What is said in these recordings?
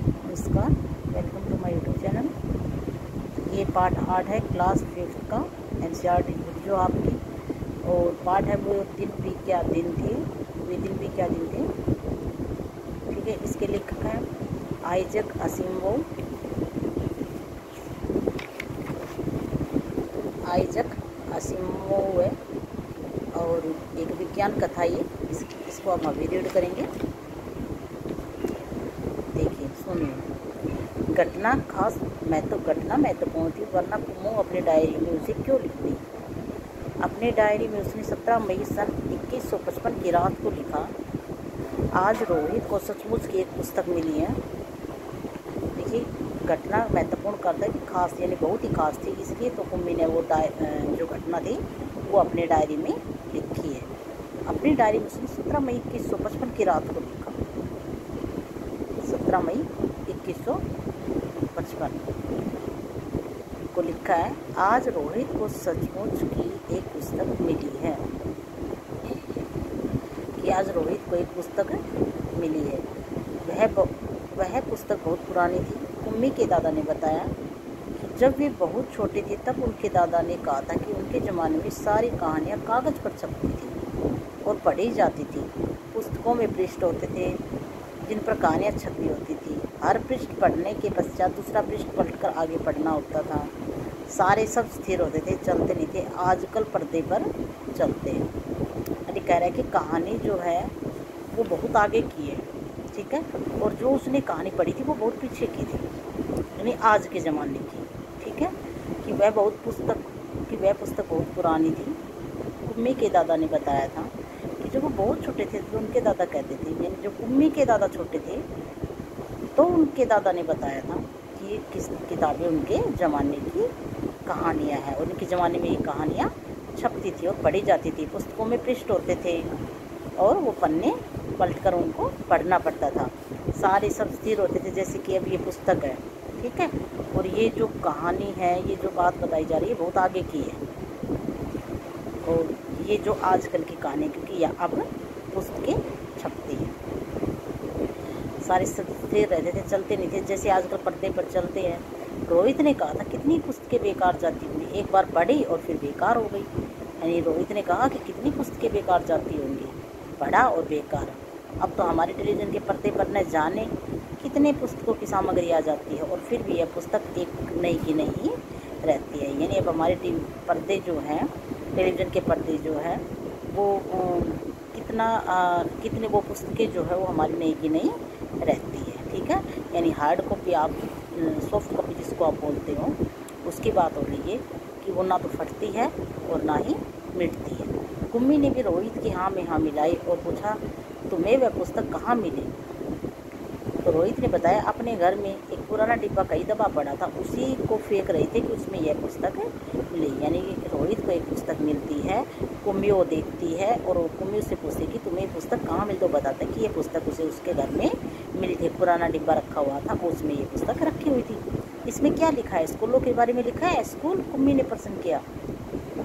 नमस्कार, welcome to my YouTube channel. ये part 8 है क्लास 5th का एनसीईआरटी जो आपकी, और पार्ट है वो दिन भी क्या दिन थे, वे दिन भी क्या दिन थे। ठीक है, इसके लेखक हैं आइजैक असिमोव। आइजैक असिमोव है और एक विज्ञान कथा ये, इसको हम अभी रीड करेंगे। देखिए, सुनिए। घटना खास महत्वपूर्ण थी, वरना कुमू अपनी डायरी में उसे क्यों लिखती। अपनी डायरी में उसने 17 मई सन 2155 की रात को लिखा, आज रोहित को सचमुच की एक पुस्तक मिली है। देखिए, घटना महत्वपूर्ण करता है कि खास यानी बहुत ही खास थी, इसलिए तो कुम्मी ने वो जो घटना थी वो अपने डायरी में लिखी है। अपनी डायरी में उसने 17 मई 2155 की रात को लिखा, 17 मई 2155 को लिखा है, आज रोहित को सचमुच की एक पुस्तक मिली है। कि आज रोहित को एक पुस्तक मिली है। वह पुस्तक बहुत पुरानी थी। कुम्मी के दादा ने बताया कि जब वे बहुत छोटे थे तब उनके दादा ने कहा था कि उनके ज़माने में सारी कहानियाँ कागज़ पर छपती थी और पढ़ी जाती थी। पुस्तकों में पृष्ठ होते थे जिन पर कहानियाँ छपी होती थी। हर पृष्ठ पढ़ने के पश्चात दूसरा पृष्ठ पलटकर आगे पढ़ना होता था। सारे सब स्थिर होते थे, चलते नहीं थे, आजकल पर्दे पर चलते हैं। यानी कह रहा है कि कहानी जो है वो बहुत आगे की है, ठीक है, और जो उसने कहानी पढ़ी थी वो बहुत पीछे की थी, यानी आज के ज़माने की। ठीक है, कि वह पुस्तक बहुत पुरानी थी। कुम्मी के दादा ने बताया था कि जब वो बहुत छोटे थे तो उनके दादा कहते थे, यानी जब कुम्मी के दादा छोटे थे तो उनके दादा ने बताया था कि ये किस किताबें उनके ज़माने की कहानियाँ हैं, और उनके ज़माने में ये कहानियाँ छपती थी और पढ़ी जाती थी। पुस्तकों में पृष्ठ होते थे और वो पन्ने पलटकर उनको पढ़ना पड़ता था। सारे सब स्थिर होते थे, जैसे कि अब ये पुस्तक है, ठीक है, और ये जो कहानी है, ये जो बात बताई जा रही है बहुत आगे की है, और ये जो आजकल की कहानी, क्योंकि यह अब पुस्तकें छपती हैं। सारे स्थिर रहते थे, चलते नहीं थे, जैसे आजकल पर्दे पर चलते हैं। रोहित ने कहा था, कितनी पुस्तकें बेकार जाती होंगी, एक बार पढ़ी और फिर बेकार हो गई। यानी रोहित ने कहा कि कितनी पुस्तकें बेकार जाती होंगी, पढ़ा और बेकार। अब तो हमारे टेलीविज़न के पर्दे पर न जाने कितने पुस्तकों की सामग्री आ जाती है, और फिर भी यह पुस्तक एक नई की नहीं रहती है। यानी अब हमारे पर्दे जो हैं, टेलीविज़न के पर्दे जो है वो कितने वो पुस्तकें जो है वो हमारी नई की नहीं रहती है। ठीक है, यानी हार्ड कॉपी, आप सॉफ्ट कॉपी जिसको आप बोलते हो, उसकी बात हो रही है कि वो ना तो फटती है और ना ही मिटती है। कुम्मी ने भी रोहित की हाँ में हाँ मिलाई और पूछा, तुम्हें वह पुस्तक कहाँ मिली। तो रोहित ने बताया, अपने घर में एक पुराना डिब्बा कई दफ़ा पड़ा था, उसी को फेंक रहे थे कि उसमें यह पुस्तक मिली। यानी रोहित को एक पुस्तक मिलती है, कुम्मी वो देखती है और कुम्मी उससे पूछती कि तुम्हें पुस्तक कहाँ मिली, तो बताता है कि ये पुस्तक उसे उसके घर में मिली थी। पुराना डिब्बा रखा हुआ था, उसमें ये पुस्तक रखी हुई थी। इसमें क्या लिखा है, स्कूलों के बारे में लिखा है। स्कूल, कुम्मी ने प्रश्न किया।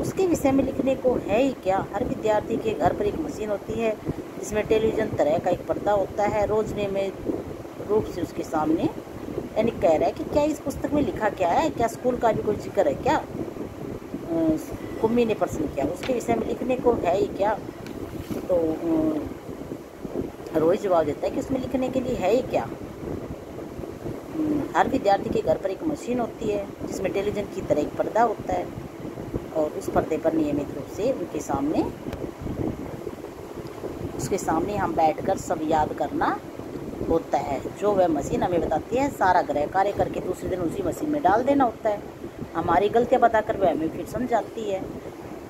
उसके विषय में लिखने को है ही क्या। हर विद्यार्थी के घर पर एक मशीन होती है जिसमें टेलीविज़न तरह का एक पर्दा होता है, रोजने में रूप से उसके सामने। यानी कह रहा है कि क्या इस पुस्तक में लिखा क्या है, क्या स्कूल का भी कोई जिक्र है क्या। कुम्मी ने प्रश्न किया, उसके विषय में लिखने को है ही क्या। तो रोहित जवाब देता है कि उसमें लिखने के लिए है ही क्या। हर विद्यार्थी के घर पर एक मशीन होती है जिसमें टेलीविज़न की तरह एक पर्दा होता है, और उस पर्दे पर नियमित रूप से उसके सामने हम बैठकर सब याद करना होता है। जो वह मशीन हमें बताती है, सारा गृह कार्य करके दूसरे दिन उसी मशीन में डाल देना होता है। हमारी गलतियाँ बताकर वह हमें फिर समझाती है।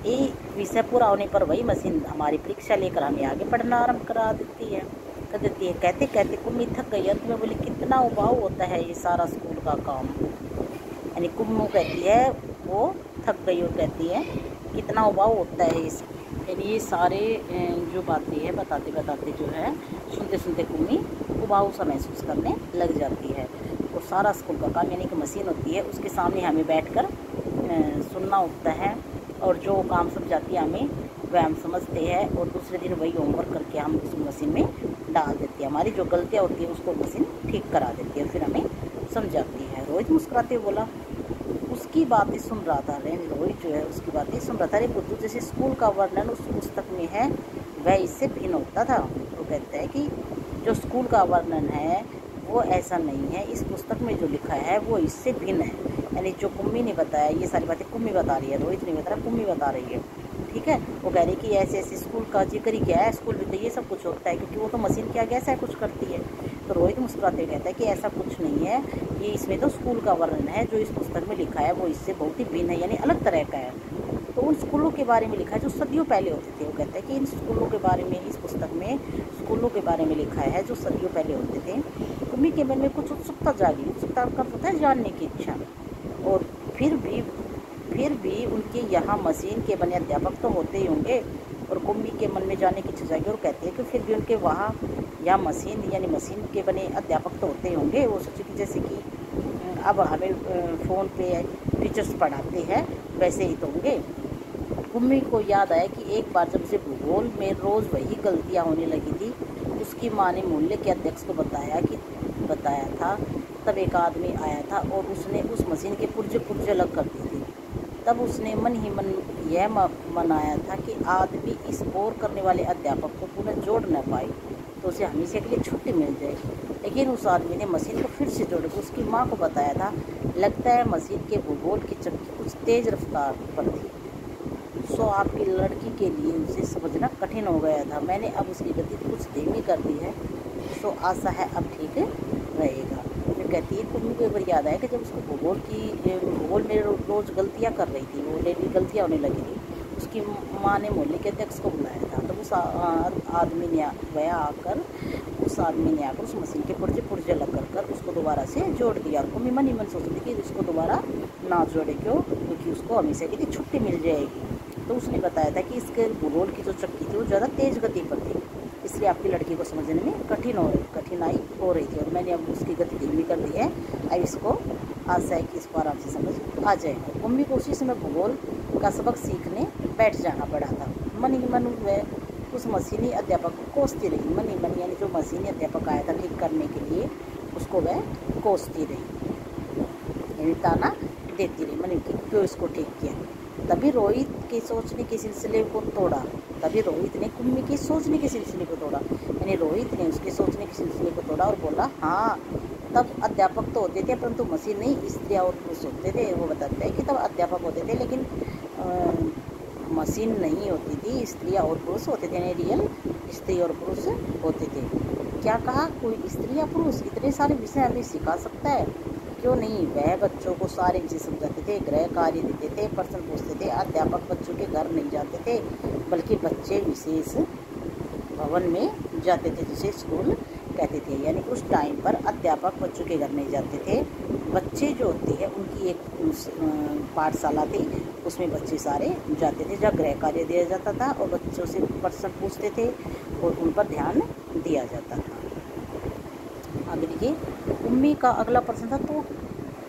ये विषय पूरा होने पर वही मशीन हमारी परीक्षा लेकर हमें आगे पढ़ना आरंभ कर देती है। कहते कहते कुम्मी थक गई। अंत में बोली, कितना उबाऊ होता है ये सारा स्कूल का काम। यानी कुम्मू कहती है, वो थक गई और कहती है कितना उबाऊ होता है इस, यानी ये सारे जो बातें हैं बताते बताते जो है, सुनते सुनते कुम्मी उबाऊ सा महसूस करने लग जाती है। और सारा स्कूल का काम, यानी कि मशीन होती है, उसके सामने हमें बैठकर सुनना होता है, और जो काम समझाती है हमें वह हम समझते हैं, और दूसरे दिन वही होमवर्क करके हम उस मशीन में डाल देती है, हमारी जो गलतियाँ होती है उसको मशीन ठीक करा देती है, फिर हमें समझाती है। रोहित मुस्कुराते हुए बोला, उसकी बातें सुन रहा था। रोहित जो है उसकी बातें सुन रहा था। अरे बुद्धू, जैसे स्कूल का वर्णन उस पुस्तक में है वह इससे भिन्न होता था। वो कहता है कि जो स्कूल का वर्णन है वो ऐसा नहीं है, इस पुस्तक में जो लिखा है वो इससे भिन्न है। यानी जो कुम्मी ने बताया, ये सारी बातें कुम्मी बता रही है, रोहित नहीं बता रहा, कुम्मी बता रही है। ठीक है, वो कह रही कि ऐसे ऐसे स्कूल का जिक्र ही क्या है, स्कूल में तो ये सब कुछ होता है, क्योंकि वो तो मशीन के आगे ऐसा कुछ करती है। तो रोहित मुस्कुराते कहता है कि ऐसा कुछ नहीं है, ये इसमें तो स्कूल का वर्णन है, जो इस पुस्तक में लिखा है वो इससे बहुत ही भिन्न है, यानी अलग तरह का है। तो उन स्कूलों के बारे में लिखा है जो सदियों पहले होते थे। वो कहता है कि इन स्कूलों के बारे में, इस पुस्तक में स्कूलों के बारे में लिखा है जो सदियों पहले होते थे। कुम्मी के मन में कुछ उत्सुकता जागी। उत्सुकता का पता है, जानने की इच्छा। और फिर भी उनके यहाँ मशीन के बने अध्यापक तो होते ही होंगे। और कुम्मी के मन में जानने की इच्छा जागी और कहते हैं कि फिर भी उनके वहाँ या मशीन यानी मशीन के बने अध्यापक तो होते ही होंगे। वो सोचे कि जैसे कि अब हमें फ़ोन पे टीचर्स पढ़ाते हैं वैसे ही तो होंगे। कुम्मी को याद आया कि एक बार जब उसे भूगोल में रोज़ वही गलतियाँ होने लगी थी, उसकी माँ ने मूल्य के अध्यक्ष को बताया था। तब एक आदमी आया था और उसने उस मशीन के पुर्जे अलग कर दिए थे। तब उसने मन ही मन यह मनाया था कि आदमी इस बोर करने वाले अध्यापक को पुनः जोड़ न पाए तो उसे हमेशा के लिए छुट्टी मिल जाए। लेकिन उस आदमी ने मशीन को फिर से जोड़कर उसकी माँ को बताया था। लगता है मशीन के भूगोल की चक्की कुछ तेज़ रफ्तार पर थी, सो आपकी लड़की के लिए उसे समझना कठिन हो गया था। मैंने अब उसकी गति कुछ धीमी कर दी है, सो आशा है अब ठीक रहेगा। फिर कहती है कुम्मी को एक बार याद आया कि जब उसको भूगोल में रोज़ गलतियाँ कर रही थी, वो डेली गलतियाँ होने लगी थी, उसकी माँ ने मोहल्ले के अध्यक्ष को बुलाया था। तब उस आदमी ने आकर उस मशीन के पुर्जे अलग कर उसको दोबारा से जोड़ दिया। कुम्मी मन ही मन सोचती थी कि उसको दोबारा ना जोड़े, क्योंकि उसको हमेशा की छुट्टी मिल जाएगी। तो उसने बताया था कि इसके भूगोल की जो चक्की थी वो ज़्यादा तेज़ गति पर थी, इसलिए आपकी लड़की को समझने में कठिनाई हो रही थी और मैंने अब उसकी गति धीमी कर दी है। अब इसको आशा है कि इसको आराम से समझ आ जाएगा। कुम्मी को उसी समय भूगोल का सबक सीखने बैठ जाना पड़ा था। मन ही मन वह उस मशीनी अध्यापक को कोसती रही। मन ही मन यानी जो मशीनी अध्यापक आया था ठीक करने के लिए, उसको वह कोसती रही, यानी ताना देती रही मन की, क्यों इसको ठीक किया। तभी रोहित ने सोचने के सिलसिले को तोड़ा, यानी रोहित ने उसके सोचने के सिलसिले को तोड़ा और बोला, हाँ तब अध्यापक तो होते थे परंतु मशीन नहीं, स्त्रियाँ और पुरुष होते थे। वो बताते हैं कि तब अध्यापक होते थे लेकिन मशीन नहीं होती थी, स्त्रियाँ और पुरुष होते थे, यानी रियल स्त्री और पुरुष होते थे। क्या कहा, कोई स्त्री या पुरुष इतने सारे विषय हमें सिखा सकता है? क्यों नहीं। वह बच्चों को सारे विषय समझाते थे, गृह कार्य देते थे, प्रश्न पूछते थे। अध्यापक बच्चों के घर नहीं जाते थे बल्कि बच्चे विशेष भवन में जाते थे, जिसे स्कूल कहते थे। यानी उस टाइम पर अध्यापक बच्चों के घर नहीं जाते थे। बच्चे जो होते हैं उनकी एक पाठशाला थी, उसमें बच्चे सारे जाते थे, जहाँ गृह कार्य दिया जाता था और बच्चों से प्रश्न पूछते थे और उन पर ध्यान दिया जाता था। आगे देखिए, कुम्मी का अगला प्रश्न था, तो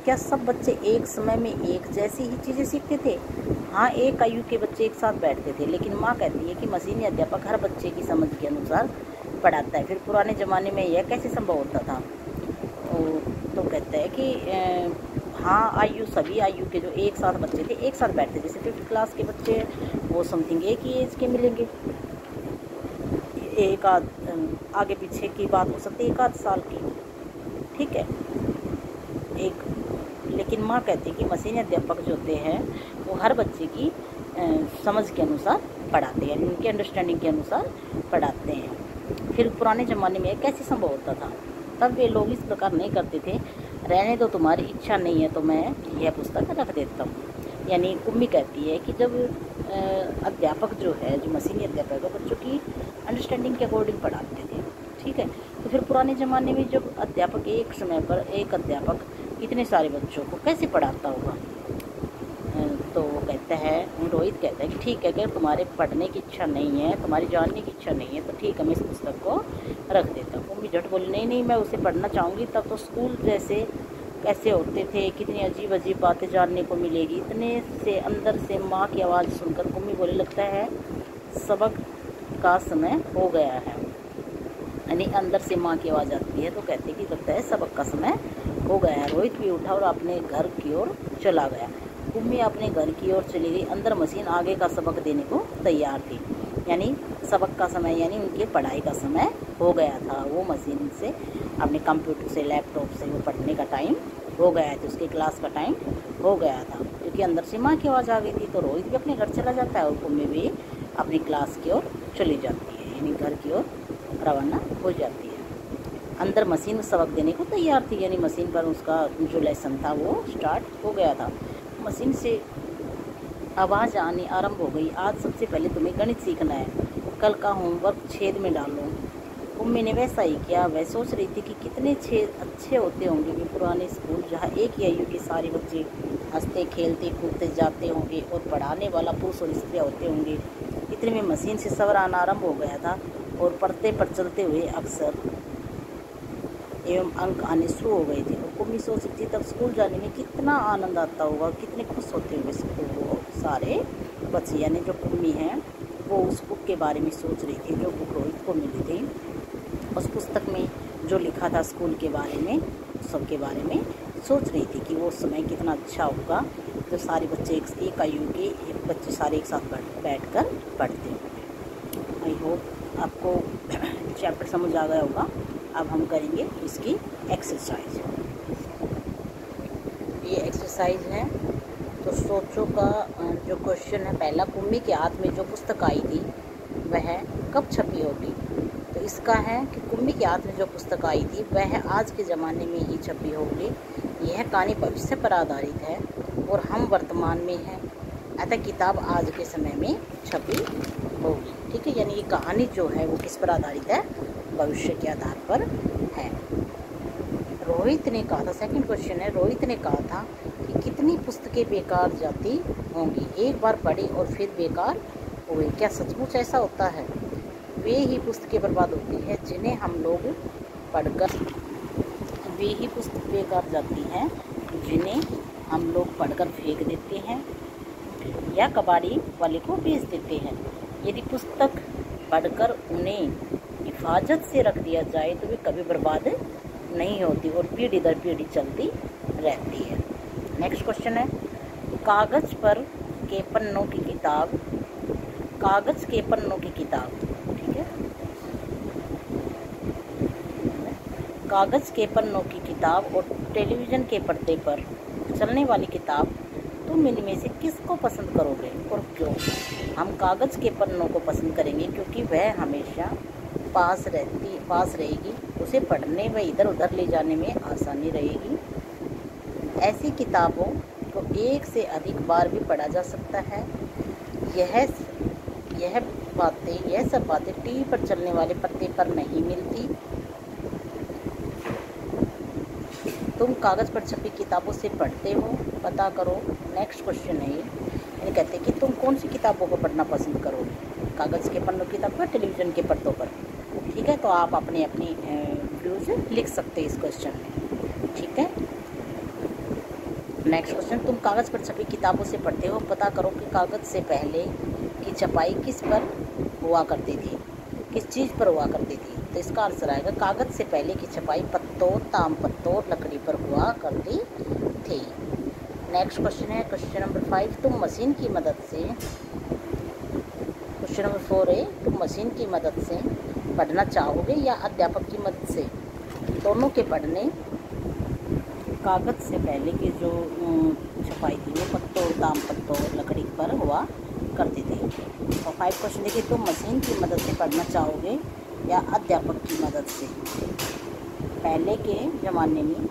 क्या सब बच्चे एक समय में एक जैसी ही चीज़ें सीखते थे? हाँ, एक आयु के बच्चे एक साथ बैठते थे, लेकिन माँ कहती है कि मशीनी अध्यापक हर बच्चे की समझ के अनुसार पढ़ाता है। फिर पुराने ज़माने में यह कैसे संभव होता था? तो कहता है कि हाँ, सभी आयु के जो एक साथ बच्चे थे एक साथ बैठते, जैसे 5th क्लास के बच्चे वो समथिंग एक ही एज के मिलेंगे, एक आध आगे पीछे की बात हो सकती है, 1 आध साल की, ठीक है। लेकिन माँ कहती है कि मशीनी अध्यापक जो होते हैं वो हर बच्चे की समझ के अनुसार पढ़ाते हैं, उनके अंडरस्टैंडिंग के अनुसार पढ़ाते हैं। फिर पुराने ज़माने में कैसे संभव होता था? तब वे लोग इस प्रकार नहीं करते थे, रहने दो, तुम्हारी इच्छा नहीं है तो मैं यह पुस्तक रख देता हूँ। यानी कुम्मी कहती है कि जब अध्यापक जो है, जो मशीनी अध्यापक है, बच्चों की अंडरस्टैंडिंग के अकॉर्डिंग पढ़ाते थे, ठीक है। तो फिर पुराने ज़माने में जब अध्यापक एक समय पर एक अध्यापक इतने सारे बच्चों को कैसे पढ़ाता होगा? तो वो कहता है, रोहित कहता है कि ठीक है, अगर तुम्हारे पढ़ने की इच्छा नहीं है, तुम्हारी जानने की इच्छा नहीं है तो ठीक है, मैं इस पुस्तक को रख देता हूँ। मम्मी झट बोली, नहीं मैं उसे पढ़ना चाहूँगी, तब तो स्कूल जैसे कैसे होते थे, कितनी अजीब अजीब बातें जानने को मिलेगी। इतने से अंदर से माँ की आवाज़ सुनकर कुम्मी बोले, लगता है सबक का समय हो गया है। यानी अंदर से माँ की आवाज़ आती है। तो कहते कि लगता है सबक का समय हो गया है। रोहित भी उठा और अपने घर की ओर चला गया। कुम्मी अपने घर की ओर चली गई। अंदर मशीन आगे का सबक देने को तैयार थी। यानी सबक का समय यानी उनके पढ़ाई का समय हो गया था। वो मशीन से अपने कंप्यूटर से लैपटॉप से वो पढ़ने का टाइम हो गया था, उसके क्लास का टाइम हो गया था, क्योंकि अंदर से माँ की आवाज़ आ गई थी। तो रोहित भी अपने घर चला जाता है और कुम्मी भी अपनी क्लास की ओर चली जाती है, यानी घर की ओर रवाना हो जाती है। अंदर मशीन सबक देने को तैयार थी, यानी मशीन पर उसका जो लेसन था वो स्टार्ट हो गया था। मशीन से आवाज़ आनी आरंभ हो गई। आज सबसे पहले तुम्हें गणित सीखना है, कल का होमवर्क छेद में डालो। कुम्मी ने वैसा ही किया। वह सोच रही थी कि कितने छेद अच्छे होते होंगे वे पुराने स्कूल, जहाँ एक ही आयु के सारे बच्चे हंसते खेलते कूदते जाते होंगे और पढ़ाने वाला पुरुष और स्त्रियाँ होते होंगे। इतने में मशीन से सवर आना आरंभ हो गया था और पर्दे पर चलते हुए अक्षर एवं अंक आने शुरू हो गए थे। और कुम्मी सोच रही थी तब स्कूल जाने में कितना आनंद आता होगा, कितने खुश होते होंगे स्कूल वो सारे बच्चे। यानी जो कुम्मी है वो उस बुक के बारे में सोच रही थी जो बुक रोहित को मिली थी। उस पुस्तक में जो लिखा था स्कूल के बारे में, सब के बारे में सोच रही थी कि वो समय कितना अच्छा होगा जो सारे बच्चे एक आयु के एक बच्चे सारे एक साथ बैठ कर पढ़ते होंगे। आई होप आपको चैप्टर समझ आ गया होगा। अब हम करेंगे इसकी एक्सरसाइज। ये एक्सरसाइज है। तो सोचो का जो क्वेश्चन है पहला, कुम्मी के हाथ में जो पुस्तक आई थी वह कब छपी होगी। तो इसका है कि कुम्मी के हाथ में जो पुस्तक आई थी वह आज के ज़माने में ही छपी होगी। यह कहानी भविष्य पर आधारित है और हम वर्तमान में हैं, अतः किताब आज के समय में छपी होगी। ठीक है, यानी ये कहानी जो है वो किस पर आधारित है, भविष्य के आधार पर है। रोहित ने कहा था, सेकंड क्वेश्चन है, रोहित ने कहा था कि कितनी पुस्तकें बेकार जाती होंगी, एक बार पढ़ी और फिर बेकार हुई। क्या सचमुच ऐसा होता है? वे ही पुस्तकें बर्बाद होती हैं जिन्हें हम लोग पढ़कर, वे ही पुस्तक बेकार जाती हैं जिन्हें हम लोग पढ़कर फेंक देते हैं या कबाड़ी वाले को बेच देते हैं। यदि पुस्तक पढ़कर उन्हें हिफाजत से रख दिया जाए तो वे कभी बर्बाद नहीं होती और पीढ़ी दर पीढ़ी चलती रहती है। नेक्स्ट क्वेश्चन है, कागज़ पर के पन्नों की किताब, कागज़ के पन्नों की किताब, ठीक है, कागज़ के पन्नों की किताब और टेलीविज़न के पर्दे पर चलने वाली किताब, तुम इनमें से किसको पसंद करोगे और क्यों? हम कागज़ के पन्नों को पसंद करेंगे क्योंकि वह हमेशा पास रहेगी, उसे पढ़ने व इधर उधर ले जाने में आसानी रहेगी। ऐसी किताबों को एक से अधिक बार भी पढ़ा जा सकता है। यह सब बातें टीवी पर चलने वाले पर्दे पर नहीं मिलती। तुम कागज़ पर छपी किताबों से पढ़ते हो, पता करो। नेक्स्ट क्वेश्चन है ये कहते हैं कि तुम कौन सी किताबों को पढ़ना पसंद करोगे, कागज़ के पन्नों की किताब पर, टेलीविज़न के पर्दों पर। ठीक है, तो आप अपनी व्यूज़ लिख सकते हैं इस क्वेश्चन में। ठीक है, नेक्स्ट क्वेश्चन, तुम कागज़ पर छपी किताबों से पढ़ते हो, पता करो कि कागज़ से पहले की छपाई किस पर हुआ करती थी, किस चीज़ पर हुआ करती थी। तो इसका आंसर आएगा कागज़ से पहले की छपाई पत्तों, ताम पत्तों, लकड़ी पर हुआ करती थी। नेक्स्ट क्वेश्चन है क्वेश्चन नंबर 5, तुम मशीन की मदद से, क्वेश्चन नंबर 4 है, तुम मशीन की मदद से पढ़ना चाहोगे या अध्यापक की मदद से? दोनों के पढ़ने, कागज़ से पहले की जो छपाई थी वो पत्तों, ताम पत्तों, लकड़ी पर हुआ करती थी। और 5 क्वेश्चन देखिए, तुम मशीन की मदद से पढ़ना चाहोगे या अध्यापक की मदद से? पहले के ज़माने में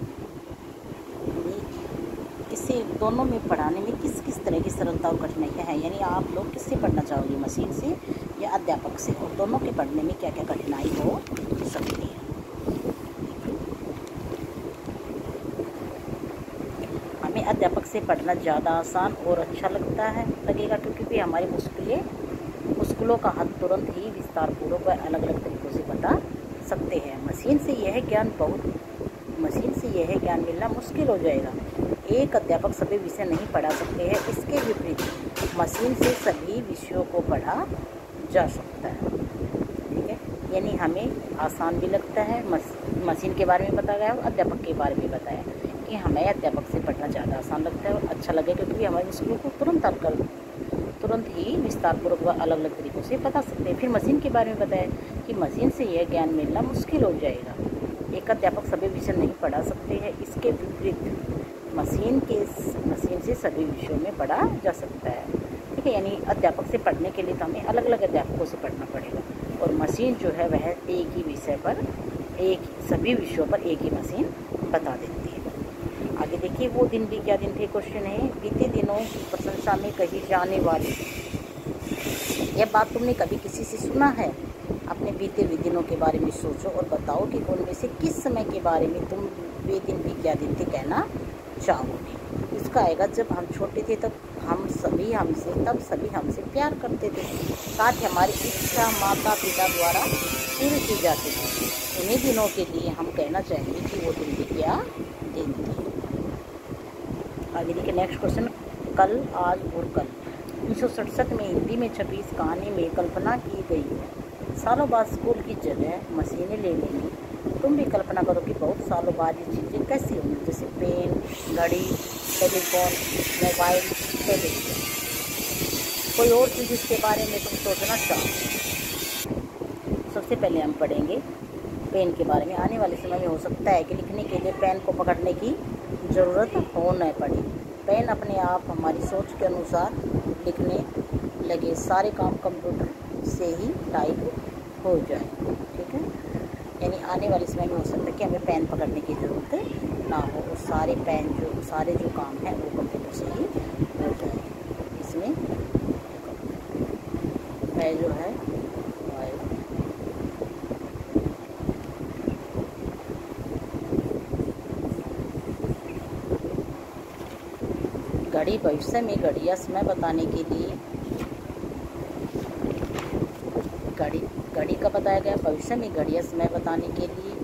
इससे दोनों में पढ़ाने में किस किस तरह की सरलता और कठिनाइयाँ हैं, यानी आप लोग किससे पढ़ना चाहोगे, मशीन से या अध्यापक से, और दोनों के पढ़ने में क्या क्या कठिनाई हो सकती है। हमें अध्यापक से पढ़ना ज़्यादा आसान और अच्छा लगेगा क्योंकि हमारी मुश्किलों का हल तुरंत ही विस्तारपूर्वक व अलग अलग तरीक़ों से बता सकते हैं। मशीन से यह ज्ञान मिलना मुश्किल हो जाएगा। एक अध्यापक सभी विषय नहीं पढ़ा सकते हैं, इसके विपरीत मशीन से सभी विषयों को पढ़ा जा सकता है। ठीक है, यानी हमें आसान भी लगता है। मशीन के बारे में बताया गया और अध्यापक के बारे में बताया कि हमें अध्यापक से पढ़ना ज़्यादा आसान लगता है और अच्छा लगेगा, क्योंकि हमारे मुश्किलों को तुरंत ही विस्तारपूर्वक व अलग अलग तरीक़ों से बता सकते हैं। फिर मशीन के बारे में बताया कि मशीन से यह ज्ञान मिलना मुश्किल हो जाएगा, एक अध्यापक सभी विषय नहीं पढ़ा सकते हैं। इसके विपरीत मशीन से सभी विषयों में पढ़ा जा सकता है। ठीक है, यानी अध्यापक से पढ़ने के लिए तो हमें अलग अलग अध्यापकों से पढ़ना पड़ेगा, और मशीन जो है वह एक ही विषय पर सभी विषयों पर एक ही मशीन बता देती है। आगे देखिए, वो दिन भी क्या दिन थे। क्वेश्चन है, बीते दिनों की प्रशंसा में कही जाने वाली यह बात तुमने कभी किसी से सुना है? अपने बीते हुए दिनों के बारे में सोचो और बताओ कि उनमें से किस समय के बारे में तुम वे दिन भी क्या दिन थे कहना चाहोगे। इसका आएगा, जब हम छोटे थे तब सभी हमसे प्यार करते थे, साथ ही हमारी इच्छा माता पिता द्वारा पूरी की जाती थी। उन्हीं दिनों के लिए हम कहना चाहेंगे कि वो दिन भी क्या दिन थे। आगे देखिए नेक्स्ट क्वेश्चन, कल, आज और कल। 1967 में हिंदी में छपी इस कहानी में कल्पना की गई है सालों बाद स्कूल की जगह मशीनें ले लेंगी। तुम भी कल्पना करो कि बहुत सालों बाद ये चीज़ें कैसी होंगी, जैसे पेन, घड़ी, टेलीफोन, मोबाइल, टेलीविज़न। कोई और चीज़ इसके बारे में तुम सोचना चाहो। सबसे पहले हम पढ़ेंगे पेन के बारे में। आने वाले समय में हो सकता है कि लिखने के लिए पेन को पकड़ने की ज़रूरत हो न पड़े। पेन अपने आप हमारी सोच के अनुसार लिखने लगे, सारे काम कंप्यूटर से ही टाइप हो जाए। ठीक है, यानी आने वाले समय में हो सकता है कि हमें पेन पकड़ने की ज़रूरत ना हो, और सारे जो काम हैं वो कंप्यूटर से ही हो जाए। इसमें मैं जो है घड़ी भविष्य में घड़ियाँ समय बताने के लिए घड़ी का बताया गया। भविष्य में घड़ियाँ समय बताने के लिए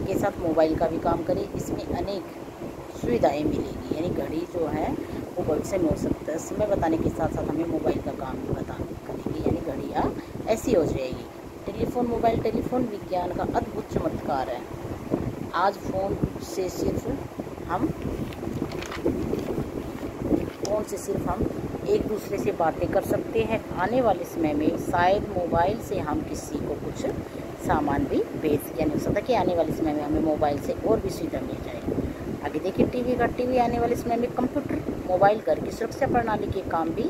के साथ मोबाइल का भी काम करे। इसमें अनेक सुविधाएं मिलेगी, यानी घड़ी जो है वो भविष्य में हो सकता है समय बताने के साथ साथ हमें मोबाइल का काम भी करेगी, यानी घड़ियाँ ऐसी हो जाएगी। टेलीफोन, मोबाइल टेलीफोन विज्ञान का अद्भुत चमत्कार है। आज फ़ोन से सिर्फ हम एक दूसरे से बातें कर सकते हैं। आने वाले समय में शायद मोबाइल से हम किसी को कुछ सामान भी यानी हो सकता है कि आने वाले समय में हमें मोबाइल से और भी सुविधा मिल जाएगी। आगे देखिए टीवी आने वाले समय में कंप्यूटर, मोबाइल, घर की सुरक्षा प्रणाली के काम भी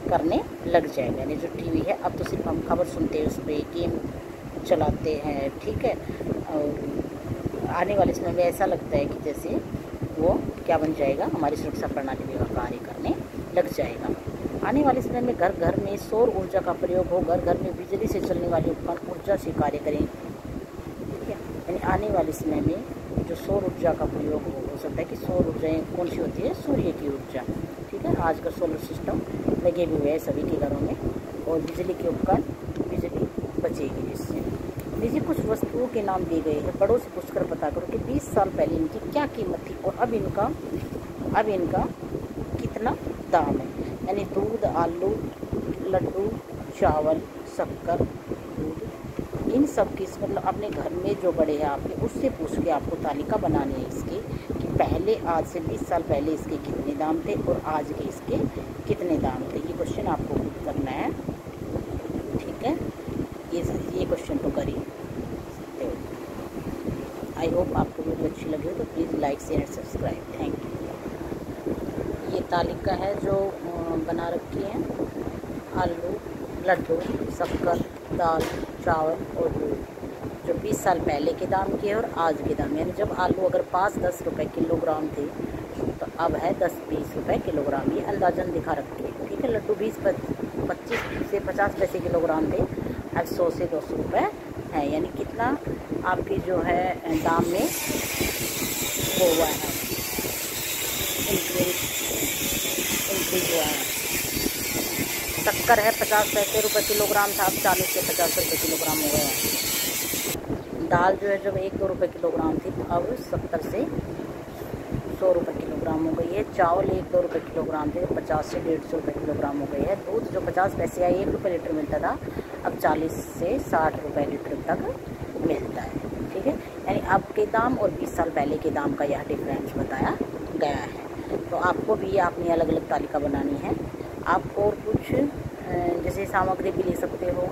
करने लग जाएगा। यानी जो टीवी है अब तो सिर्फ हम खबर सुनते हैं, उस पर गेम चलाते हैं। ठीक है, और आने वाले समय में ऐसा लगता है कि जैसे वो क्या बन जाएगा, हमारी सुरक्षा प्रणाली में कार्य करने लग जाएगा। आने वाले समय में घर घर में सौर ऊर्जा का प्रयोग हो, घर घर में बिजली से चलने वाले उपकरण ऊर्जा से कार्य करें। ठीक है, यानी आने वाले समय में जो सौर ऊर्जा का प्रयोग हो सकता है कि सौर ऊर्जा कौन सी होती है, सूर्य की ऊर्जा। ठीक है, आजकल सोलर सिस्टम लगे हुए हैं सभी के घरों में, और बिजली के उपकरण बिजली बचेगी जिससे। लीजिए कुछ वस्तुओं के नाम दिए गए हैं, बड़ों से पूछकर पता करो कि 20 साल पहले इनकी क्या कीमत थी और अब इनका कितना दाम है। यानी दूध, आलू, लड्डू, चावल, शक्कर, दूध, इन सब की मतलब अपने घर में जो बड़े हैं आपके, उससे पूछ के आपको तालिका बनानी है इसकी कि पहले आज से 20 साल पहले इसके कितने दाम थे और आज के इसके कितने दाम थे। ये क्वेश्चन आपको करना है। ठीक है, ये क्वेश्चन तो करिए। आई होप आपको वीडियो अच्छी लगी हो तो please like, share and subscribe. Thank you. ये तालिका है जो बना रखी है, आलू, लड्डू, शक्कर, दाल, चावल और दूध, जो 20 साल पहले के दाम के और आज के दाम। यानी जब आलू अगर 5-10 रुपये किलोग्राम थे तो अब है 10-20 रुपये किलोग्राम, ये अंदाजन दिखा रखी है। ठीक है, लड्डू 25 से 50 पैसे किलोग्राम थे, अब 100 से 200 रुपये है। यानी कितना आपकी जो है दाम में वो हुआ है, इंक्रीज हुआ है। शक्कर है 50 रुपये किलोग्राम था, अब 40 से 50 रुपये किलोग्राम हो गया है। दाल जो है जब 1-2 रुपये किलोग्राम थी तो अब 70 से 100 रुपये किलोग्राम हो गई है। चावल 1-2 रुपये किलोग्राम थे, 50 से 150 रुपये किलोग्राम हो गई है। दूध जो 50 पैसे या 1 रुपये लीटर मिलता था, अब 40 से 60 रुपये लीटर तक मिलता है। ठीक है, यानी अब के दाम और 20 साल पहले के दाम का यह डिफरेंस बताया गया है। तो आपको भी अपनी अलग अलग तालिका बनानी है। आपको और कुछ जैसे सामग्री भी लिख सकते हो,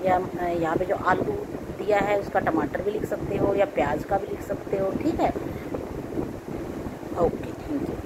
या यहाँ पे जो आलू दिया है उसका टमाटर भी लिख सकते हो, या प्याज का भी लिख सकते हो। ठीक है, ओके, थैंक यू।